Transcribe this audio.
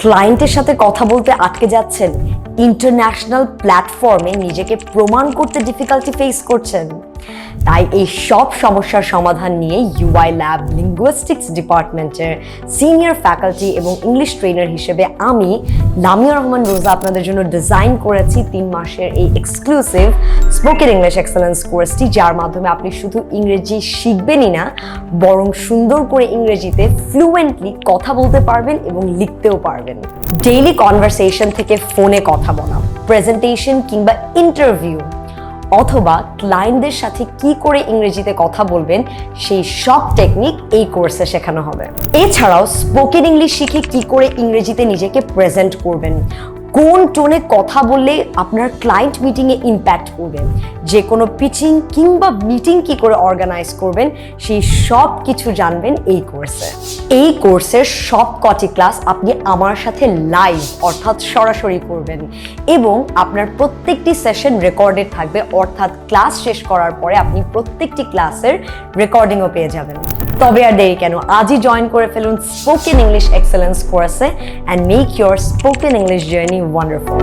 ক্লায়েন্টের সাথে কথা বলতে আটকে যাচ্ছেন, ইন্টারন্যাশনাল প্ল্যাটফর্মে নিজেকে প্রমাণ করতে ডিফিকাল্টি ফেস করছেন, তাই এই সব সমস্যার সমাধান নিয়ে ইউআই ল্যাব লিঙ্গুইস্টিক্স ডিপার্টমেন্টের সিনিয়র ফ্যাকাল্টি এবং ইংলিশ ট্রেনার হিসেবে আমি লামিয়া রহমান রোজা আপনাদের জন্য ডিজাইন করেছি 3 মাসের এই এক্সক্লুসিভ স্পোকেন ইংলিশ এক্সেলেন্স কোর্সটি, যার মাধ্যমে আপনি শুধু ইংরেজি শিখবেনই না, বরং সুন্দর করে ইংরেজিতে ফ্লুয়েন্টলি কথা বলতে পারবেন এবং লিখতেও পারবেন। ডেইলি কনভারসেশন থেকে ফোনে কথা বলা, প্রেজেন্টেশন কিংবা ইন্টারভিউ অথবা ক্লায়েন্টদের সাথে কি করে ইংরেজিতে কথা বলবেন, সেই সব টেকনিক এই কোর্সে শেখানো হবে। এছাড়াও স্পোকেন ইংলিশ শিখে কি করে ইংরেজিতে নিজেকে প্রেজেন্ট করবেন, কোন টোনে কথা বললে আপনার ক্লায়েন্ট মিটিংয়ে ইম্প্যাক্ট করবে, যে কোনো পিচিং কিংবা মিটিং কি করে অর্গানাইজ করবেন, সেই সব কিছু জানবেন এই কোর্সে। এই কোর্সের সব কটি ক্লাস আপনি আমার সাথে লাইভ অর্থাৎ সরাসরি করবেন এবং আপনার প্রত্যেকটি সেশন রেকর্ডেড থাকবে, অর্থাৎ ক্লাস শেষ করার পরে আপনি প্রত্যেকটি ক্লাসের রেকর্ডিংও পেয়ে যাবেন। তবে আর দেরি কেন, আজই জয়েন করে ফেলুন স্পোকেন ইংলিশ এক্সেলেন্স কোর্সে and make your spoken English journey wonderful.